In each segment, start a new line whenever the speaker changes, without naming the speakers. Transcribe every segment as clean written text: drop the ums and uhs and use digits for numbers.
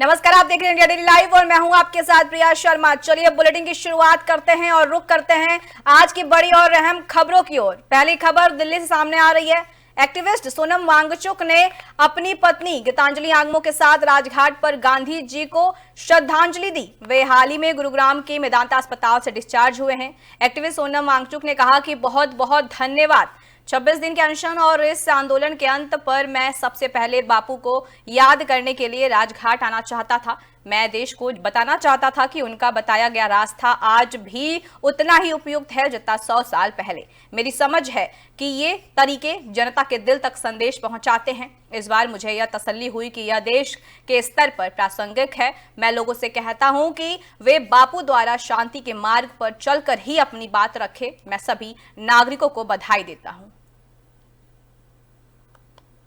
नमस्कार, आप देख रहे हैं इंडिया डेली लाइव और मैं हूं आपके साथ प्रिया शर्मा। चलिए बुलेटिन की शुरुआत करते हैं और रुख करते हैं आज की बड़ी और अहम खबरों की ओर। पहली खबर दिल्ली से सामने आ रही है। एक्टिविस्ट सोनम वांगचुक ने अपनी पत्नी गीतांजलि आंगमो के साथ राजघाट पर गांधी जी को श्रद्धांजलि दी। वे हाल ही में गुरुग्राम के मेदांता अस्पताल से डिस्चार्ज हुए हैं। एक्टिविस्ट सोनम वांगचुक ने कहा कि बहुत बहुत धन्यवाद। 26 दिन के अनशन और इस आंदोलन के अंत पर मैं सबसे पहले बापू को याद करने के लिए राजघाट आना चाहता था। मैं देश को बताना चाहता था कि उनका बताया गया रास्ता आज भी उतना ही उपयुक्त है जितना 100 साल पहले। मेरी समझ है कि ये तरीके जनता के दिल तक संदेश पहुंचाते हैं। इस बार मुझे यह तसल्ली हुई कि यह देश के स्तर पर प्रासंगिक है। मैं लोगों से कहता हूं कि वे बापू द्वारा शांति के मार्ग पर चलकर ही अपनी बात रखे। मैं सभी नागरिकों को बधाई देता हूं।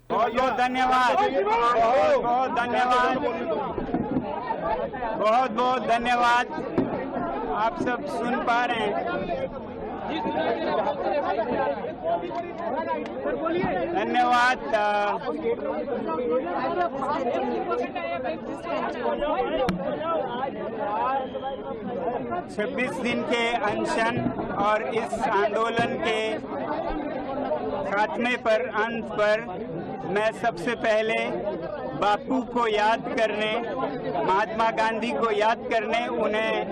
बहुत बहुत धन्यवाद, बहुत बहुत धन्यवाद, बहुत बहुत धन्यवाद। आप सब सुन पा रहे हैं। धन्यवाद। 26 दिन के अनशन और इस आंदोलन के खात्मे पर, अंत पर मैं सबसे पहले बापू को याद करने, महात्मा गांधी को याद करने, उन्हें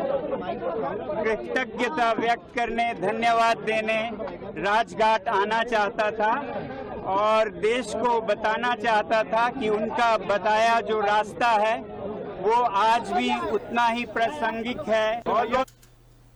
कृतज्ञता व्यक्त करने, धन्यवाद देने राजघाट आना चाहता था और देश को बताना चाहता था कि उनका बताया जो रास्ता है वो आज भी उतना ही प्रासंगिक है।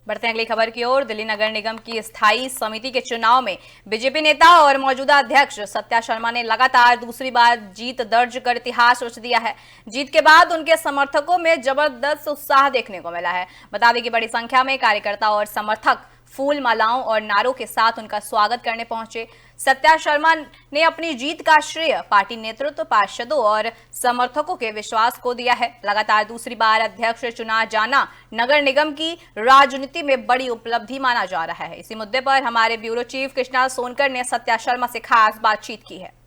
बढ़ते हैं अगली खबर की ओर। दिल्ली नगर निगम की स्थायी समिति के चुनाव में बीजेपी नेता और मौजूदा अध्यक्ष सत्या शर्मा ने लगातार दूसरी बार जीत दर्ज कर इतिहास रच दिया है। जीत के बाद उनके समर्थकों में जबरदस्त उत्साह देखने को मिला है। बता दें कि बड़ी संख्या में कार्यकर्ता और समर्थक फूल मालाओं और नारों के साथ उनका स्वागत करने पहुंचे। सत्या शर्मा ने अपनी जीत का श्रेय पार्टी नेतृत्व, पार्षदों और समर्थकों के विश्वास को दिया है। लगातार दूसरी बार अध्यक्ष चुना जाना नगर निगम की राजनीति में बड़ी उपलब्धि माना जा रहा है। इसी मुद्दे पर हमारे ब्यूरो चीफ कृष्णा सोनकर ने सत्या शर्मा से खास बातचीत की है।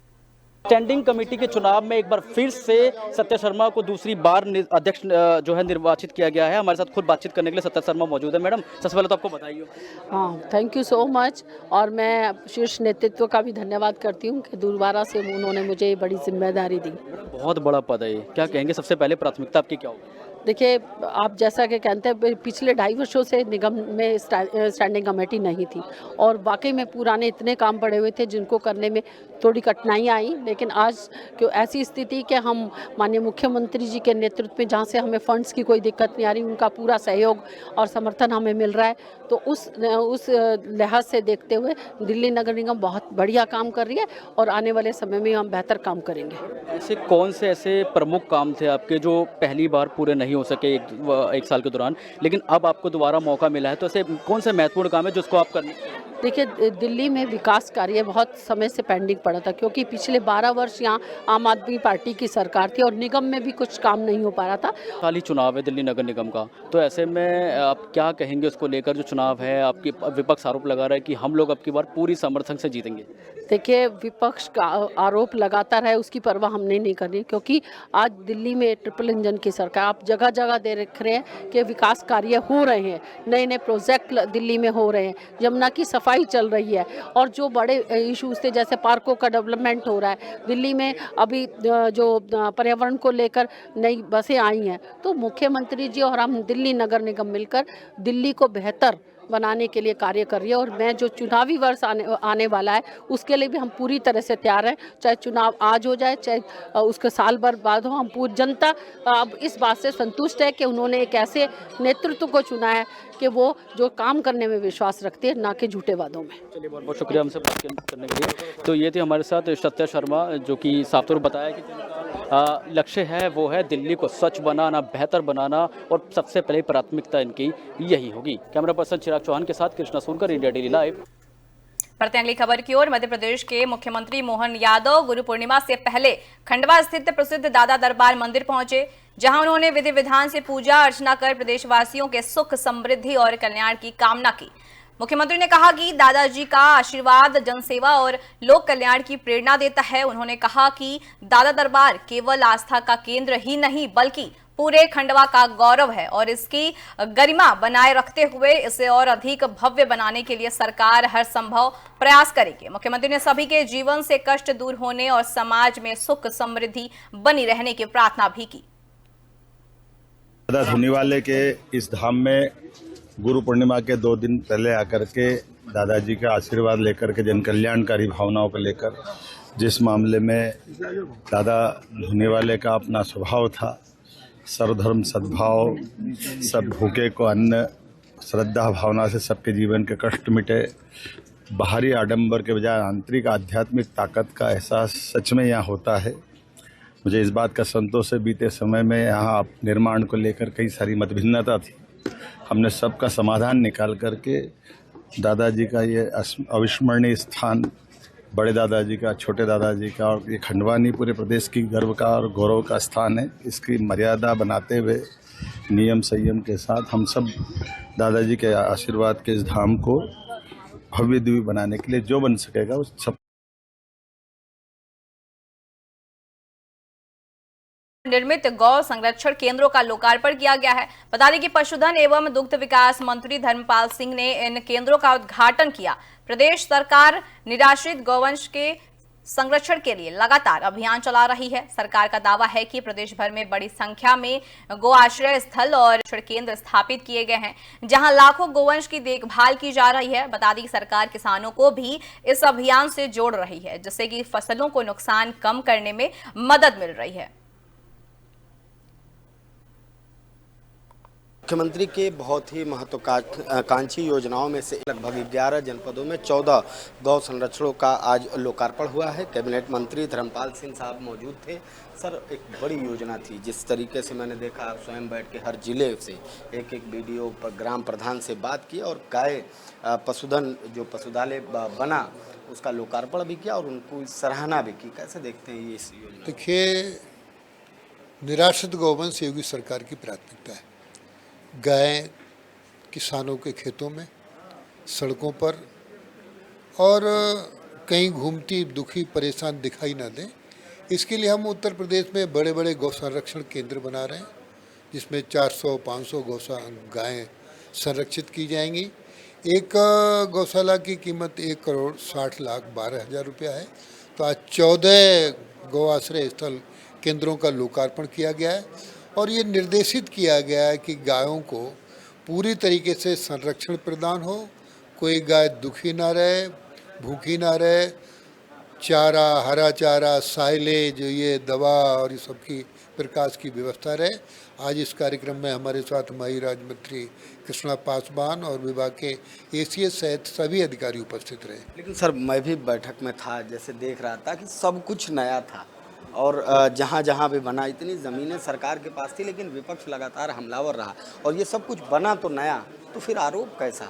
स्टैंडिंग कमेटी के चुनाव में एक बार फिर से सत्या शर्मा को दूसरी बार अध्यक्ष जो है निर्वाचित किया गया है। हमारे साथ खुद बातचीत करने के लिए सत्या शर्मा मौजूद है। मैडम, सबसे पहले तो आपको बताइए।
हाँ, थैंक यू सो मच। और मैं शीर्ष नेतृत्व का भी धन्यवाद करती हूँ कि दोबारा से उन्होंने मुझे ये बड़ी जिम्मेदारी दी।
बहुत बड़ा पद है, क्या कहेंगे? सबसे पहले प्राथमिकता आपकी क्या होगी?
देखिए, आप जैसा कि कहते हैं पिछले 2.5 वर्षों से निगम में स्टैंडिंग कमेटी नहीं थी और वाकई में पुराने इतने काम पड़े हुए थे जिनको करने में थोड़ी कठिनाइयाँ आई। लेकिन आज क्यों ऐसी स्थिति कि हम माननीय मुख्यमंत्री जी के नेतृत्व में, जहाँ से हमें फंड्स की कोई दिक्कत नहीं आ रही, उनका पूरा सहयोग और समर्थन हमें मिल रहा है, तो उस लिहाज से देखते हुए दिल्ली नगर निगम बहुत बढ़िया काम कर रही है और आने वाले समय में हम बेहतर काम करेंगे।
ऐसे कौन से ऐसे प्रमुख काम थे आपके जो पहली बार पूरे नहीं हो सके एक साल के दौरान, लेकिन अब आपको दोबारा मौका मिला है, तो ऐसे कौन से महत्वपूर्ण काम है जिसको आप करने?
देखिए, दिल्ली में विकास कार्य बहुत समय से पेंडिंग पड़ा था क्योंकि पिछले 12 वर्ष यहाँ आम आदमी पार्टी की सरकार थी और निगम में भी कुछ काम नहीं हो पा रहा था।
हाल ही चुनाव है दिल्ली नगर निगम का, तो ऐसे में आप क्या कहेंगे उसको लेकर? जो चुनाव है, आपकी विपक्ष आरोप लगा रहा है कि हम लोग अब की बार पूरी समर्थन से जीतेंगे।
देखिए, विपक्ष का आरोप लगाता रहे, उसकी परवाह हमने नहीं करनी, क्योंकि आज दिल्ली में ट्रिपल इंजन की सरकार, आप जगह जगह देख रहे हैं कि विकास कार्य हो रहे हैं, नए नए प्रोजेक्ट दिल्ली में हो रहे हैं, यमुना की सफाई चल रही है और जो बड़े इश्यूज थे जैसे पार्कों का डेवलपमेंट हो रहा है। दिल्ली में अभी जो पर्यावरण को लेकर नई बसें आई हैं, तो मुख्यमंत्री जी और हम दिल्ली नगर निगम मिलकर दिल्ली को बेहतर बनाने के लिए कार्य कर रही है और मैं जो चुनावी वर्ष आने वाला है उसके लिए भी हम पूरी तरह से तैयार हैं। चाहे चुनाव आज हो जाए, चाहे उसके साल भर बाद हो, हम पूरी जनता अब इस बात से संतुष्ट है कि उन्होंने एक ऐसे नेतृत्व को चुना है कि वो जो काम करने में विश्वास रखते हैं, ना कि झूठे वादों में।
चलिए, बहुत बहुत शुक्रिया हमसे बात करने के लिए। तो ये थे हमारे साथ सत्या शर्मा, जो कि साफ तौर पर बताया कि लक्ष्य है वो है दिल्ली को स्वच्छ बनाना, बेहतर बनाना और सबसे पहले प्राथमिकता इनकी यही होगी। कैमरा पर्सन चिराग चौहान के साथ Krishna Sonkar, India daily live.
बढ़ते अगली खबर की ओर। मध्य प्रदेश के मुख्यमंत्री मोहन यादव गुरु पूर्णिमा से पहले खंडवा स्थित प्रसिद्ध दादा दरबार मंदिर पहुंचे, जहां उन्होंने विधि विधान से पूजा अर्चना कर प्रदेशवासियों के सुख, समृद्धि और कल्याण की कामना की। मुख्यमंत्री ने कहा कि दादाजी का आशीर्वाद जनसेवा और लोक कल्याण की प्रेरणा देता है। उन्होंने कहा कि दादा दरबार केवल आस्था का केंद्र ही नहीं बल्कि पूरे खंडवा का गौरव है और इसकी गरिमा बनाए रखते हुए इसे और अधिक भव्य बनाने के लिए सरकार हर संभव प्रयास करेगी। मुख्यमंत्री ने सभी के जीवन से कष्ट दूर होने और समाज में सुख समृद्धि बनी रहने की प्रार्थना भी की।
दादा धुनीवाले के इस धाम में गुरु पूर्णिमा के 2 दिन पहले आकर के दादाजी का आशीर्वाद लेकर के जन कल्याणकारी भावनाओं को लेकर, जिस मामले में दादा धुनीवाले का अपना स्वभाव था, सर्वधर्म सद्भाव, सब भूखे को अन्न, श्रद्धा भावना से सबके जीवन के कष्ट मिटे, बाहरी आडंबर के बजाय आंतरिक आध्यात्मिक ताकत का एहसास सच में यहाँ होता है। मुझे इस बात का संतोष है, बीते समय में यहाँ निर्माण को लेकर कई सारी मतभिन्नता थी, हमने सबका समाधान निकाल करके दादाजी का ये अविस्मरणीय स्थान, बड़े दादाजी का, छोटे दादाजी का और ये खंडवा नहीं पूरे प्रदेश की गर्व का और गौरव का स्थान है। इसकी मर्यादा बनाते हुए नियम संयम के साथ हम सब दादाजी के आशीर्वाद के इस धाम को भव्य दिव्य बनाने के लिए जो बन सकेगा उस सब
निर्मित गौ संरक्षण केंद्रों का लोकार्पण किया गया है। बता दें कि पशुधन एवं दुग्ध विकास मंत्री धर्मपाल सिंह ने इन केंद्रों का उद्घाटन किया। प्रदेश सरकार निराश्रित गौवंश के संरक्षण के लिए लगातार अभियान चला रही है। सरकार का दावा है कि प्रदेश भर में बड़ी संख्या में गो आश्रय स्थल और केंद्र स्थापित किए गए हैं, जहां लाखों गोवंश की देखभाल की जा रही है। बता दें सरकार किसानों को भी इस अभियान से जोड़ रही है, जिससे कि फसलों को नुकसान कम करने में मदद मिल रही है।
मुख्यमंत्री के बहुत ही महत्वाकांक्षी योजनाओं में से लगभग 11 जनपदों में 14 गौ संरक्षणों का आज लोकार्पण हुआ है। कैबिनेट मंत्री धर्मपाल सिंह साहब मौजूद थे। सर, एक बड़ी योजना थी, जिस तरीके से मैंने देखा आप स्वयं बैठ के हर जिले से एक बीडीओ पर ग्राम प्रधान से बात की और गाय पशुधन जो पशुधालय बना उसका लोकार्पण भी किया और उनको सराहना भी की। कैसे देखते हैं ये इस योजना?
देखिए, निराश्रित गौवंश योगी सरकार की प्राथमिकता है। गाय किसानों के खेतों में, सड़कों पर और कहीं घूमती दुखी परेशान दिखाई ना दें, इसके लिए हम उत्तर प्रदेश में बड़े बड़े गौ संरक्षण केंद्र बना रहे हैं, जिसमें 400-500 गायें संरक्षित की जाएंगी। एक गौशाला की कीमत 1,60,12,000 रुपया है। तो आज 14 गौ आश्रय स्थल केंद्रों का लोकार्पण किया गया है और ये निर्देशित किया गया है कि गायों को पूरी तरीके से संरक्षण प्रदान हो, कोई गाय दुखी ना रहे, भूखी ना रहे, चारा, हरा चारा, साइलेज, ये दवा और ये सबकी प्रकाश की व्यवस्था रहे। आज इस कार्यक्रम में हमारे साथ माही राज्य मंत्री कृष्णा पासवान और विभाग के एसीएस सहित सभी अधिकारी उपस्थित रहे।
लेकिन सर, मैं भी बैठक में था, जैसे देख रहा था कि सब कुछ नया था और जहाँ जहाँ भी बना, इतनी ज़मीनें सरकार के पास थी, लेकिन विपक्ष लगातार हमलावर रहा और ये सब कुछ बना तो नया, तो फिर आरोप कैसा?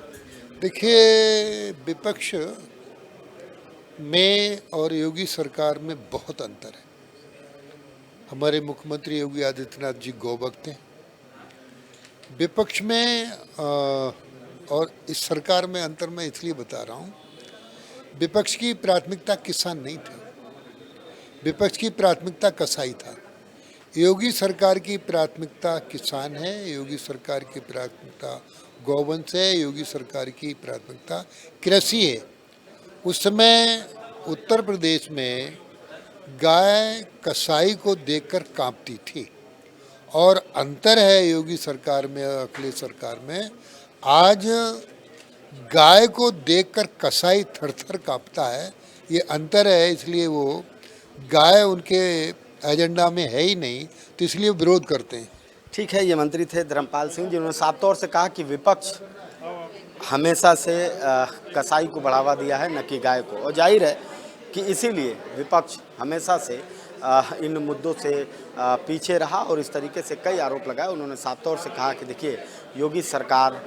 देखिए, विपक्ष में और योगी सरकार में बहुत अंतर है। हमारे मुख्यमंत्री योगी आदित्यनाथ जी गौभक्त हैं। विपक्ष में और इस सरकार में अंतर मैं इसलिए बता रहा हूँ, विपक्ष की प्राथमिकता किसान नहीं था, विपक्ष की प्राथमिकता कसाई था। योगी सरकार की प्राथमिकता किसान है, योगी सरकार की प्राथमिकता गौवंश है, योगी सरकार की प्राथमिकता कृषि है। उस समय उत्तर प्रदेश में गाय कसाई को देखकर कांपती थी और अंतर है योगी सरकार में और अखिलेश सरकार में। आज गाय को देखकर कसाई थर-थर कांपता है, ये अंतर है। इसलिए वो गाय उनके एजेंडा में है ही नहीं, तो इसलिए विरोध करते हैं।
ठीक है, ये मंत्री थे धर्मपाल सिंह, जिन्होंने साफ तौर से कहा कि विपक्ष हमेशा से कसाई को बढ़ावा दिया है, न कि गाय को, और जाहिर है कि इसीलिए विपक्ष हमेशा से इन मुद्दों से पीछे रहा और इस तरीके से कई आरोप लगाए। उन्होंने साफ तौर से कहा कि देखिए, योगी सरकार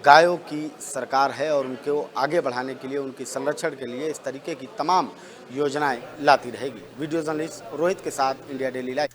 गायों की सरकार है और उनको आगे बढ़ाने के लिए, उनके संरक्षण के लिए इस तरीके की तमाम योजनाएं लाती रहेगी। वीडियो जर्नलिस्ट रोहित के साथ इंडिया डेली लाइव।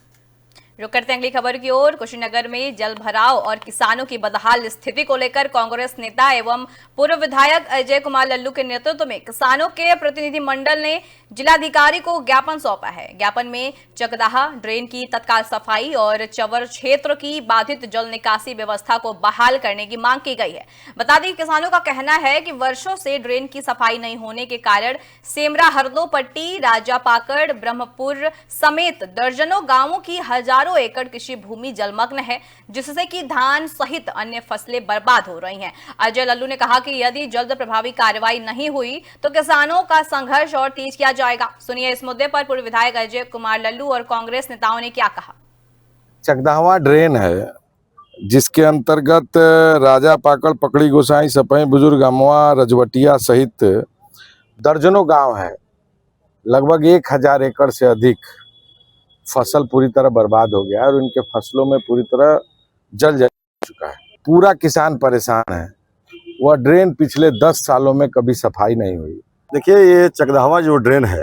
रुक करते हैं अगली खबर की ओर। कुशीनगर में जल भराव और किसानों की बदहाल स्थिति को लेकर कांग्रेस नेता एवं पूर्व विधायक अजय कुमार लल्लू के नेतृत्व में किसानों के प्रतिनिधि मंडल ने जिलाधिकारी को ज्ञापन सौंपा है। ज्ञापन में चकदाहा ड्रेन की तत्काल सफाई और चवर क्षेत्र की बाधित जल निकासी व्यवस्था को बहाल करने की मांग की गई है। बता दें किसानों का कहना है कि वर्षों से ड्रेन की सफाई नहीं होने के कारण सेमरा, हरदो पट्टी, राजा पाकड़, ब्रह्मपुर समेत दर्जनों गांवों की हजारों एकड़ कृषि भूमि जलमग्न है, जिससे कि धान सहित अन्य फसलें बर्बाद हो रही हैं। अजय लल्लू ने कहा कि यदि जल्द प्रभावी कार्रवाई नहीं हुई तो किसानों का संघर्ष और तेज किया जाएगा। सुनिए इस मुद्दे पर पूर्व विधायक अजय कुमार लल्लू और कांग्रेस नेताओं ने क्या कहा।
चकदाहवा ड्रेन है जिसके अंतर्गत राजा पाकड़, पकड़ी गोसाई, सपई, बुजुर्ग, अमवा, रजवटिया सहित दर्जनों गांव है। लगभग 1000 एकड़ से अधिक फसल पूरी तरह बर्बाद हो गया है और उनके फसलों में पूरी तरह जल जा चुका है। पूरा किसान परेशान है। वह ड्रेन पिछले 10 सालों में कभी सफाई नहीं हुई।
देखिए, ये चकदाहवा जो ड्रेन है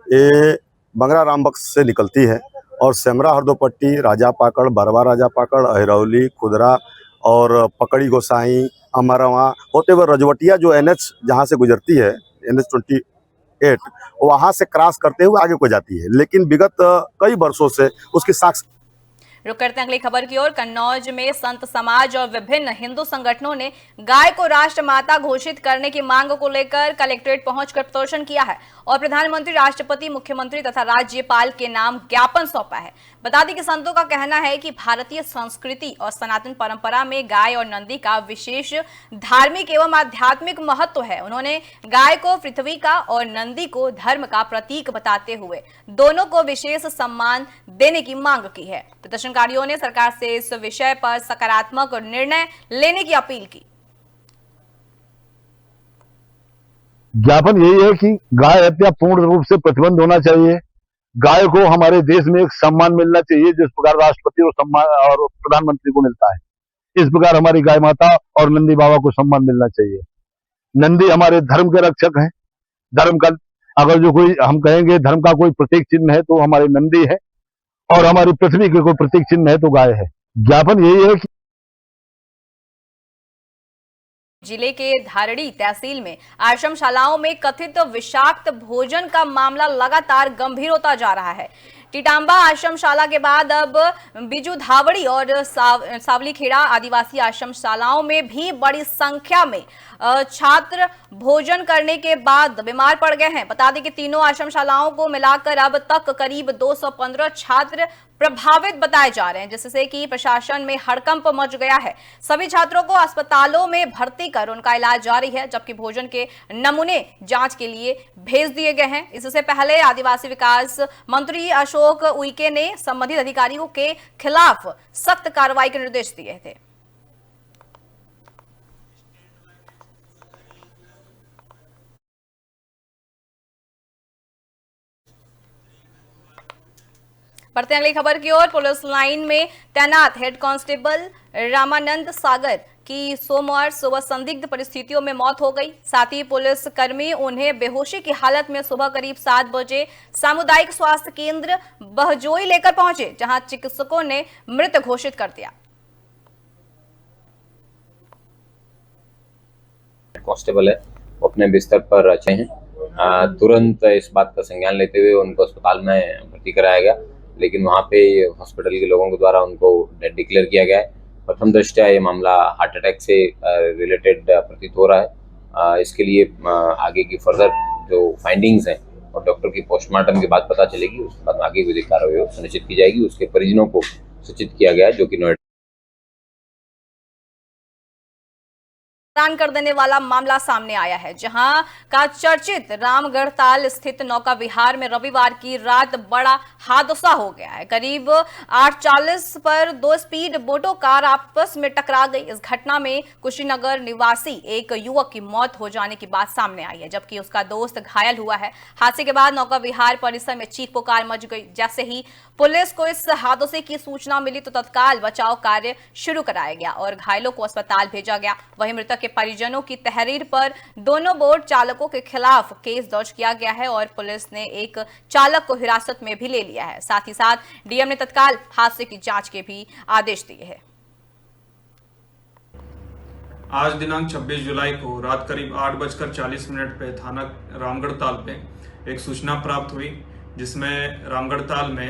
ये बंगरा रामबक्स से निकलती है और सेमरा, हरदोपट्टी, राजा पाकड़, बरवा राजा पाकड़, अहिरौली, खुदरा और पकड़ी गोसाई, अमरवा होते हुए रजवटिया जो NH जहाँ से गुजरती है, NH 28, वहाँ से क्रॉस करते हुए आगे को जाती है, लेकिन विगत कई वर्षों से उसकी साक्ष्य।
रुक करते हैं अगली खबर की ओर। कन्नौज में संत समाज और विभिन्न हिंदू संगठनों ने गाय को राष्ट्र माता घोषित करने की मांग को लेकर कलेक्ट्रेट पहुंचकर प्रदर्शन किया है और प्रधानमंत्री, राष्ट्रपति, मुख्यमंत्री तथा राज्यपाल के नाम ज्ञापन सौंपा है। बता दें कि संतों का कहना है कि भारतीय संस्कृति और सनातन परंपरा में गाय और नंदी का विशेष धार्मिक एवं आध्यात्मिक महत्व है। उन्होंने गाय को पृथ्वी का और नंदी को धर्म का प्रतीक बताते हुए दोनों को विशेष सम्मान देने की मांग की है। प्रदर्शनकारियों ने सरकार से इस विषय पर सकारात्मक निर्णय लेने की अपील की।
ज्ञापन यही है कि गाय हत्या पूर्ण रूप से प्रतिबंध होना चाहिए। गाय को हमारे देश में एक सम्मान मिलना चाहिए जिस प्रकार राष्ट्रपति और सम्मान और प्रधानमंत्री को मिलता है, इस प्रकार हमारी गाय माता और नंदी बाबा को सम्मान मिलना चाहिए। नंदी हमारे धर्म के रक्षक हैं। धर्म का अगर जो कोई हम कहेंगे धर्म का कोई प्रतीक चिन्ह है तो हमारे नंदी है और हमारी पृथ्वी के कोई प्रतीक चिन्ह है तो गाय है। ज्ञापन यही है कि
जिले के धारड़ी तहसील में आश्रमशालाओं में कथित विषाक्त भोजन का मामला लगातार गंभीर होता जा रहा है। टिटांबा आश्रमशाला के बाद अब बिजू धावड़ी और सावलीखेड़ा आदिवासी आश्रमशालाओं में भी बड़ी संख्या में छात्र भोजन करने के बाद बीमार पड़ गए हैं। बता दें कि तीनों आश्रमशालाओं को मिलाकर अब तक करीब 215 छात्र प्रभावित बताए जा रहे हैं, जिससे कि प्रशासन में हड़कंप मच गया है। सभी छात्रों को अस्पतालों में भर्ती कर उनका इलाज जारी है, जबकि भोजन के नमूने जांच के लिए भेज दिए गए हैं। इससे पहले आदिवासी विकास मंत्री अशोक उइके ने संबंधित अधिकारियों के खिलाफ सख्त कार्रवाई के निर्देश दिए थे। बढ़ते हैं अगली खबर की ओर। पुलिस लाइन में तैनात हेड कांस्टेबल रामानंद सागर की सोमवार सुबह संदिग्ध परिस्थितियों में मौत हो गई। साथ ही पुलिस कर्मी उन्हें बेहोशी की हालत में सुबह करीब 7 बजे सामुदायिक स्वास्थ्य केंद्र बहजोई लेकर पहुंचे, जहां चिकित्सकों ने मृत घोषित कर दिया।
कांस्टेबल है, वो अपने बिस्तर पर रचे हैं। तुरंत इस बात का संज्ञान लेते हुए उनको अस्पताल में भर्ती कराया गया, लेकिन वहाँ पे हॉस्पिटल के लोगों के द्वारा उनको डेड डिक्लेयर किया गया है। प्रथम दृष्टया ये मामला हार्ट अटैक से रिलेटेड प्रतीत हो रहा है। इसके लिए आगे की फर्दर जो फाइंडिंग्स हैं और डॉक्टर की पोस्टमार्टम के बाद पता चलेगी, उसके बाद आगे विधिक कार्रवाई सुनिश्चित की जाएगी। उसके परिजनों को सूचित किया गया है, जो कि नोएडा
हैरान कर देने वाला मामला सामने आया है, जहां का चर्चित रामगढ़ ताल स्थित नौका विहार में रविवार की रात बड़ा हादसा हो गया है। करीब 8:40 पर 2 स्पीड बोटों कार आपस में टकरा गई। इस घटना में कुशीनगर निवासी एक युवक की मौत हो जाने की बात सामने आई है, जबकि उसका दोस्त घायल हुआ है। हादसे के बाद नौका विहार परिसर में चीख पुकार मच गई। जैसे ही पुलिस को इस हादसे की सूचना मिली तो तत्काल बचाव कार्य शुरू कराया गया और घायलों को अस्पताल भेजा गया। वहीं मृतक के परिजनों की तहरीर पर दोनों बोट चालकों के खिलाफ केस दर्ज किया गया है और पुलिस ने एक चालक को हिरासत में भी ले लिया है। साथ ही साथ डीएम ने तत्काल हादसे की जांच के भी आदेश दिए हैं।
आज दिनांक 26 जुलाई को रात करीब 8:40 पे थाना रामगढ़ ताल पे एक सूचना प्राप्त हुई, जिसमें रामगढ़ ताल में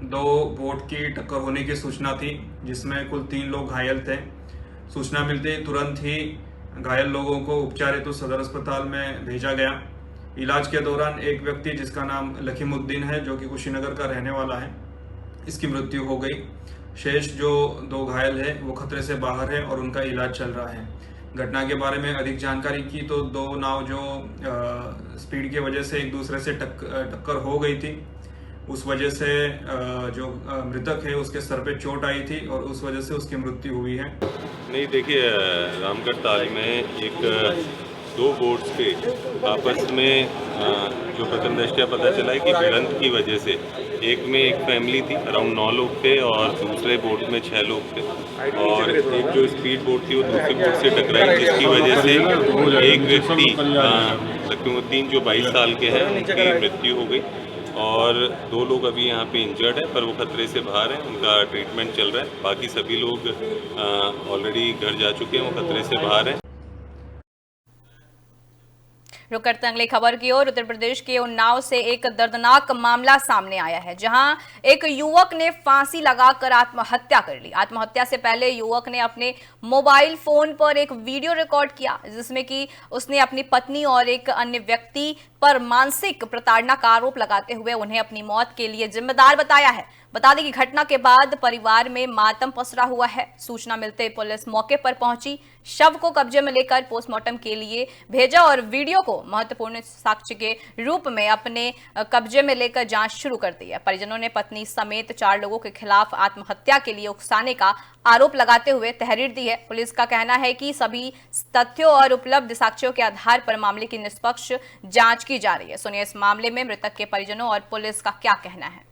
2 बोट की टक्कर होने की सूचना थी, जिसमें कुल 3 लोग घायल थे। सूचना मिलते ही तुरंत ही घायल लोगों को उपचार हेतु सदर अस्पताल में भेजा गया। इलाज के दौरान एक व्यक्ति जिसका नाम लखीमुद्दीन है, जो कि कुशीनगर का रहने वाला है, इसकी मृत्यु हो गई। शेष जो 2 घायल है वो खतरे से बाहर है और उनका इलाज चल रहा है। घटना के बारे में अधिक जानकारी की तो 2 नाव जो स्पीड की वजह से एक दूसरे से टक्कर हो गई थी, उस वजह से जो मृतक है उसके सर पे चोट आई थी और उस वजह से उसकी मृत्यु हुई है।
नहीं, देखिए, रामगढ़ ताल में एक 2 बोट्स के आपस में जो प्रथम दृष्टया पता चला है कि भिड़ंत की वजह से एक में एक फैमिली थी, अराउंड 9 लोग थे और दूसरे बोट में 6 लोग थे और एक जो स्पीड बोट थी वो दूसरी बोट से टकराई, जिसकी वजह से एक व्यक्ति लखीमुद्दीन जो 22 साल के हैं उनकी मृत्यु हो गई और 2 लोग अभी यहाँ पे इंजर्ड है, पर वो खतरे से बाहर है, उनका ट्रीटमेंट चल रहा है। बाकी सभी लोग ऑलरेडी घर जा चुके हैं, वो खतरे से बाहर हैं।
रुक करते हैं अगली खबर की ओर। उत्तर प्रदेश के उन्नाव से एक दर्दनाक मामला सामने आया है, जहां एक युवक ने फांसी लगाकर आत्महत्या कर ली। आत्महत्या से पहले युवक ने अपने मोबाइल फोन पर एक वीडियो रिकॉर्ड किया, जिसमें कि उसने अपनी पत्नी और एक अन्य व्यक्ति पर मानसिक प्रताड़ना का आरोप लगाते हुए उन्हें अपनी मौत के लिए जिम्मेदार बताया है। बता दें कि घटना के बाद परिवार में मातम पसरा हुआ है। सूचना मिलते पुलिस मौके पर पहुंची, शव को कब्जे में लेकर पोस्टमार्टम के लिए भेजा और वीडियो को महत्वपूर्ण साक्ष्य के रूप में अपने कब्जे में लेकर जांच शुरू कर दी है। परिजनों ने पत्नी समेत 4 लोगों के खिलाफ आत्महत्या के लिए उकसाने का आरोप लगाते हुए तहरीर दी है। पुलिस का कहना है कि सभी तथ्यों और उपलब्ध साक्ष्यों के आधार पर मामले की निष्पक्ष जांच की जा रही है। सुनिए इस मामले में मृतक के परिजनों और पुलिस का क्या कहना है।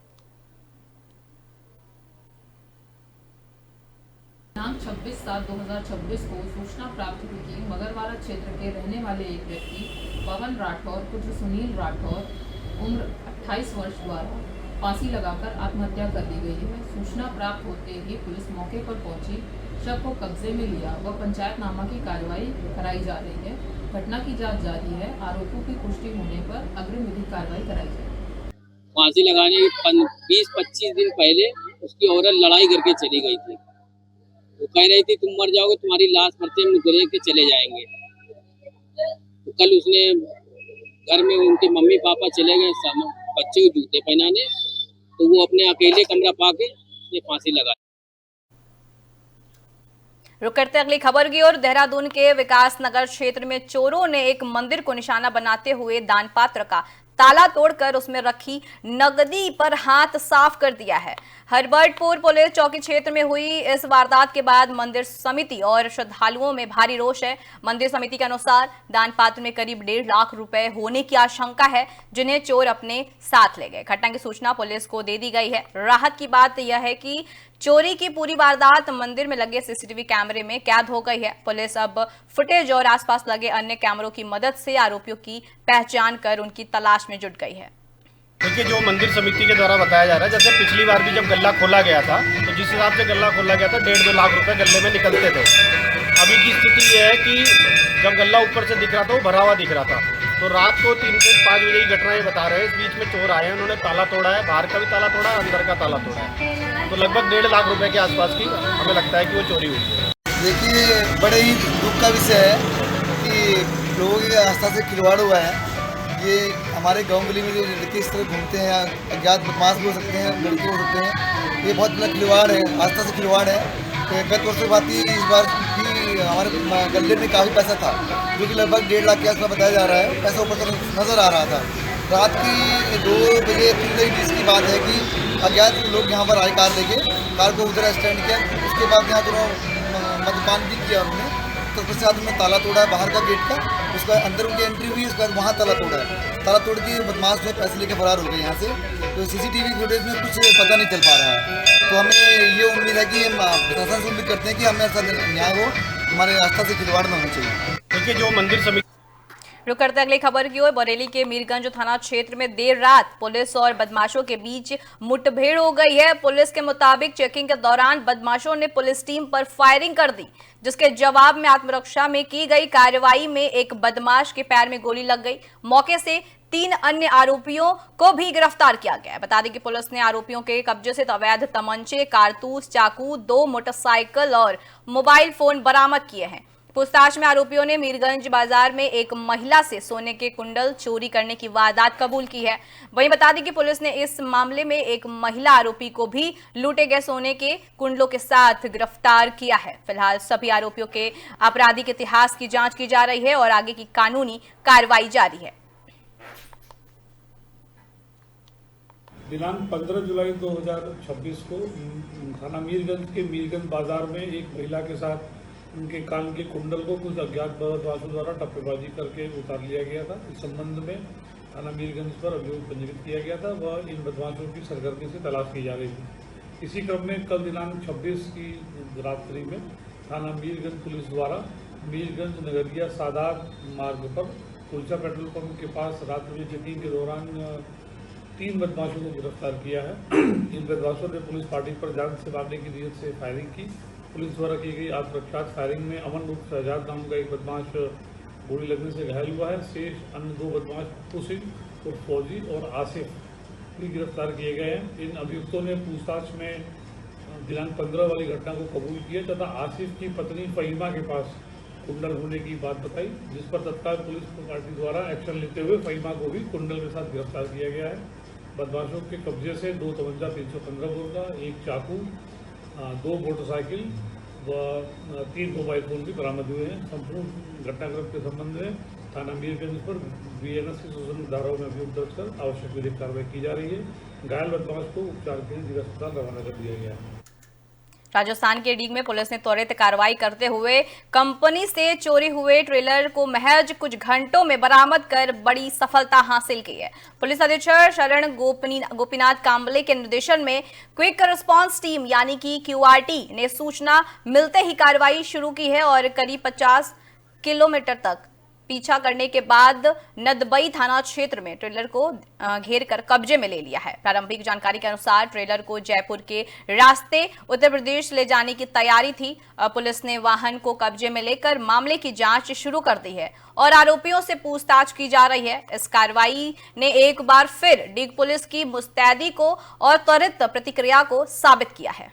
दिनांक 26/7/2026 को सूचना प्राप्त हुई कि मगरवाड़ा क्षेत्र के रहने वाले एक व्यक्ति पवन राठौर पुत्र सुनील राठौर उम्र 28 वर्ष द्वारा फांसी लगाकर आत्महत्या कर ली गई है। सूचना प्राप्त होते ही पुलिस मौके पर पहुंची, शव को कब्जे में लिया व पंचायतनामा की कार्रवाई कराई जा रही है। घटना की जांच जारी है। आरोपों की पुष्टि होने पर अग्रिम विधिक कार्रवाई कराई जाएगी।
फांसी लगाने के 20-25 दिन पहले उसकी औरत लड़ाई करके चली गई थी। वो कह रही थी तुम मर जाओगे, तुम्हारी लाश परते हम गुजर के चले जाएंगे। तो कल उसने घर में उनके मम्मी पापा चले गए बच्चे को जूते पहनाने, तो वो अपने अकेले कमरा पाके उसने फांसी लगा।
रुक करते अगली खबर की ओर। देहरादून के विकास नगर क्षेत्र में चोरों ने एक मंदिर को निशाना बनाते हुए दान पात्र का ताला तोड़कर उसमें रखी नकदी पर हाथ साफ कर दिया है। हरबर्टपुर पुलिस चौकी क्षेत्र में हुई इस वारदात के बाद मंदिर समिति और श्रद्धालुओं में भारी रोष है। मंदिर समिति के अनुसार दान पात्र में करीब 1.5 लाख रुपए होने की आशंका है, जिन्हें चोर अपने साथ ले गए। घटना की सूचना पुलिस को दे दी गई है। राहत की बात यह है कि चोरी की पूरी वारदात मंदिर में लगे सीसीटीवी कैमरे में कैद हो गई है। पुलिस अब फुटेज और आसपास लगे अन्य कैमरों की मदद से आरोपियों की पहचान कर उनकी तलाश में जुट गई है।
देखिए, जो मंदिर समिति के द्वारा बताया जा रहा है, जैसे पिछली बार भी जब गल्ला खोला गया था, तो जिस हिसाब से गल्ला खोला गया था 1.5-2 लाख रुपए गल्ले में निकलते थे। अभी की स्थिति ये है कि जब गल्ला ऊपर से दिख रहा था वो भरा हुआ दिख रहा था। तो रात को 3 से 5 बजे की घटना ये बता रहे हैं। इस बीच में चोर आए हैं, उन्होंने ताला तोड़ा है, बाहर का भी ताला तोड़ा है, अंदर का ताला तोड़ा है। तो लगभग 1.5 लाख रुपए के आसपास की हमें लगता है कि वो चोरी हुई है।
देखिए, बड़े ही दुख का विषय है कि लोगों की आस्था से खिलवाड़ हुआ है। ये हमारे गाँव गली में जो लड़के इस तरह घूमते हैं, अज्ञात बदमाश भी हो सकते हैं, लड़के हो सकते हैं, ये बहुत बड़ा खिलवाड़ है, आस्था से खिलवाड़ है। गत वर्ष बात ही इस बार भी हमारे गले में काफ़ी पैसा था, जो कि लगभग 1.5 लाख के आसपास बताया जा रहा है। पैसा ऊपर से नज़र आ रहा था। रात की 2 बजे 3:20 की बात है कि अज्ञात लोग यहाँ पर आए कार लेके, कार को उधर स्टैंड किया। उसके बाद यहाँ दोनों मद्यपान भी किया उन्होंने। तो उसके साथ में ताला तोड़ा है बाहर का गेट का, उसका अंदर उनकी एंट्री हुई, उसके बाद वहाँ ताला तोड़ा है। ताला तोड़ के बदमाश जो पैसे लेके फरार हो गए यहाँ से। तो सीसीटीवी फुटेज में कुछ पता नहीं चल पा रहा है। तो हमें ये उम्मीद है कि हम प्रशासन से उम्मीद करते हैं कि हमें ऐसा न्याय हो हमारे आस्था से खिलवाड़ ना होना चाहिए।
देखिए, जो मंदिर समिति
रुक करते अगली खबर की ओर। बरेली के मीरगंज थाना क्षेत्र में देर रात पुलिस और बदमाशों के बीच मुठभेड़ हो गई है। पुलिस के मुताबिक चेकिंग के दौरान बदमाशों ने पुलिस टीम पर फायरिंग कर दी, जिसके जवाब में आत्मरक्षा में की गई कार्रवाई में एक बदमाश के पैर में गोली लग गई। मौके से 3 अन्य आरोपियों को भी गिरफ्तार किया गया है। बता दें कि पुलिस ने आरोपियों के कब्जे से अवैध तमंचे, कारतूस, चाकू, 2 मोटरसाइकिल और मोबाइल फोन बरामद किए हैं। पूछताछ में आरोपियों ने मीरगंज बाजार में एक महिला से सोने के कुंडल चोरी करने की वारदात कबूल की है। वहीं बता दें कि पुलिस ने इस मामले में एक महिला आरोपी को भी लूटे गए सोने के कुंडलों के साथ गिरफ्तार किया है। फिलहाल सभी आरोपियों के आपराधिक इतिहास की जांच की जा रही है और आगे की कानूनी कार्रवाई जारी है।
दिनांक 15 जुलाई 2026 को थाना मीरगंज के मीरगंज बाजार में एक महिला के साथ उनके कान के कुंडल को कुछ अज्ञात बदमाशों द्वारा टप्पेबाजी करके उतार लिया गया था। इस संबंध में थाना मीरगंज पर अभियोग पंजीकृत किया गया था व इन बदमाशों की सरगर्मी से तलाश की जा रही थी। इसी क्रम में कल दिनांक 26 की रात्रि में थाना मीरगंज पुलिस द्वारा मीरगंज नगरिया सादात मार्ग पर कुलचा पेट्रोल पंप के पास रात्रि में चेकिंग के दौरान 3 बदमाशों को गिरफ्तार किया है। इन बदमाशों ने पुलिस पार्टी पर जान से मारने की नीयत से फायरिंग की। पुलिस द्वारा की गई आत्मरक्षा फायरिंग में अमन रूप शहजाद नाम का एक बदमाश गोली लगने से घायल हुआ है। शेष अन्य 2 बदमाश पप्पू सिंह और फौजी और आसिफ भी गिरफ्तार किए गए हैं। इन अभियुक्तों ने पूछताछ में दिनांक 15 वाली घटना को कबूल किया तथा आसिफ की पत्नी फहीमा के पास कुंडल होने की बात बताई, जिस पर तत्काल पुलिस पार्टी द्वारा एक्शन लेते हुए फहीमा को भी कुंडल के साथ गिरफ्तार किया गया है। बदमाशों के कब्जे से 2 तमंचा 315 बोर का, 1 चाकू, 2 मोटरसाइकिल व 3 मोबाइल फोन भी बरामद हुए हैं। संपूर्ण घटनाक्रम के संबंध में थाना मीरगंज पर BNS की शोषण धाराओं में अभियोग दर्ज कर आवश्यक विधिक कार्रवाई की जा रही है। घायल बदमाश को उपचार के लिए जिला अस्पताल रवाना कर दिया गया है।
राजस्थान के डीग में पुलिस ने त्वरित कार्रवाई करते हुए कंपनी से चोरी हुए ट्रेलर को महज कुछ घंटों में बरामद कर बड़ी सफलता हासिल की है। पुलिस अधीक्षक शरण गोपीनाथ कांबले के निर्देशन में क्विक रिस्पांस टीम यानी कि QRT ने सूचना मिलते ही कार्रवाई शुरू की है और करीब 50 किलोमीटर तक पीछा करने के बाद नदबई थाना क्षेत्र में ट्रेलर को घेर कर कब्जे में ले लिया है। प्रारंभिक जानकारी के अनुसार ट्रेलर को जयपुर के रास्ते उत्तर प्रदेश ले जाने की तैयारी थी। पुलिस ने वाहन को कब्जे में लेकर मामले की जांच शुरू कर दी है और आरोपियों से पूछताछ की जा रही है। इस कार्रवाई ने एक बार फिर डीग पुलिस की मुस्तैदी को और त्वरित प्रतिक्रिया को साबित किया है।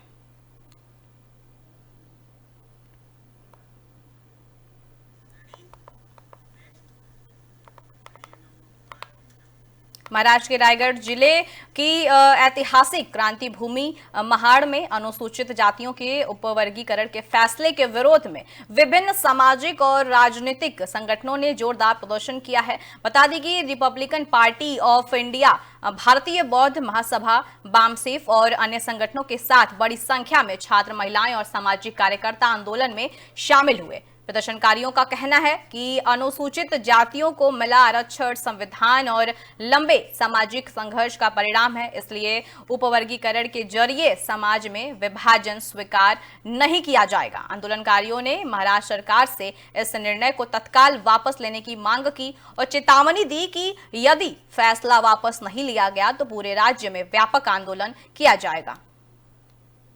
महाराष्ट्र के रायगढ़ जिले की ऐतिहासिक क्रांति भूमि महाड़ में अनुसूचित जातियों के उपवर्गीकरण के फैसले के विरोध में विभिन्न सामाजिक और राजनीतिक संगठनों ने जोरदार प्रदर्शन किया है। बता दें कि रिपब्लिकन पार्टी ऑफ इंडिया, भारतीय बौद्ध महासभा, बामसेफ और अन्य संगठनों के साथ बड़ी संख्या में छात्र, महिलाएं और सामाजिक कार्यकर्ता आंदोलन में शामिल हुए। प्रदर्शनकारियों का कहना है कि अनुसूचित जातियों को मिला आरक्षण संविधान और लंबे सामाजिक संघर्ष का परिणाम है, इसलिए उपवर्गीकरण के जरिए समाज में विभाजन स्वीकार नहीं किया जाएगा। आंदोलनकारियों ने महाराष्ट्र सरकार से इस निर्णय को तत्काल वापस लेने की मांग की और चेतावनी दी कि यदि फैसला वापस नहीं लिया गया तो पूरे राज्य में व्यापक आंदोलन किया जाएगा।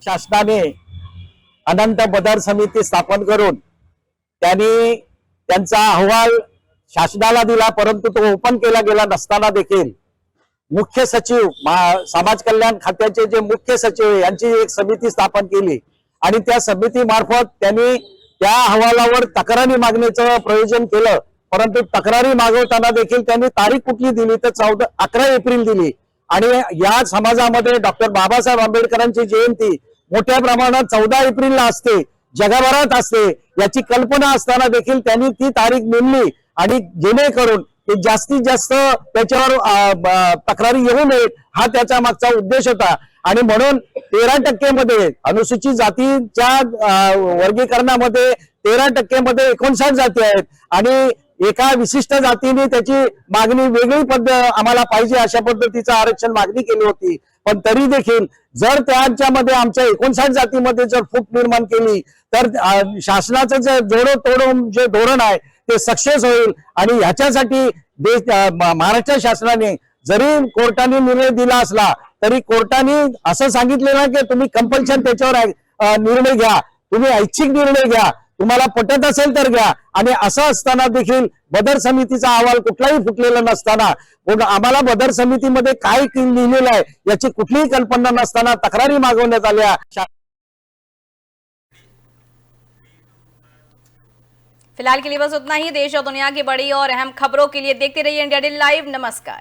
शासनाने अनंत बदर समिती स्थापन करून त्यांनी त्यांचा अहवाल शासनाला दिला, परंतु तो ओपन केला गेला नसताना देखील मुख्य सचिव, समाज कल्याण खात्याचे जे मुख्य सचिव यांची एक समिती स्थापन केली आणि त्या समिती मार्फत त्यांनी त्या अहवालावर तक्रारी मागण्याचं प्रयोजन केलं। परंतु तक्रारी मागवताना देखील त्यांनी तारीख कुठली दिली तर 11 एप्रिल दिली आणि या समाजामध्ये डॉक्टर बाबासाहेब आंबेडकरांची जयंती मोठ्या प्रमाणात 14 एप्रिलला असते, जगभरात असते, याची कल्पना असताना देखील त्यांनी ती तारीख नेमली आणि जेणेकरून की जास्तीत जास्त त्याच्यावर तक्रारी येऊ नयेत हा त्याचा मागचा उद्देश होता। आणि म्हणून 13% मध्ये अनुसूचित जातीच्या वर्गीकरणामध्ये 13% मध्ये 59 जाती आहेत आणि एका विशिष्ट जातीने त्याची मागणी वेगळी पद्धत आम्हाला पाहिजे अशा पद्धतीचं आरक्षण मागणी केली होती। पण तरी देखील जर त्याच्यामध्ये आमच्या 59 जातीमध्ये जर फूट निर्माण केली तर शासनाचं जे जोडो जे धोरण आहे ते सक्सेस होईल। आणि ह्याच्यासाठी महाराष्ट्र शासनाने जरी कोर्टाने निर्णय दिला असला तरी कोर्टाने असं सांगितलेलं की तुम्ही कंपल्शन त्याच्यावर निर्णय घ्या, तुम्ही ऐच्छिक निर्णय घ्या, तुम्हाला पटत असेल तर घ्या। आणि असं असताना देखील बदर समितीचा अहवाल कुठलाही फुटलेला नसताना, आम्हाला बदर समितीमध्ये काय लिहिलेलं आहे याची कुठलीही कल्पना नसताना तक्रारी मागवण्यात आल्या।
फिलहाल के लिए बस उतना ही। देश और दुनिया की बड़ी और अहम खबरों के लिए देखते रहिए इंडिया डे लाइव। नमस्कार।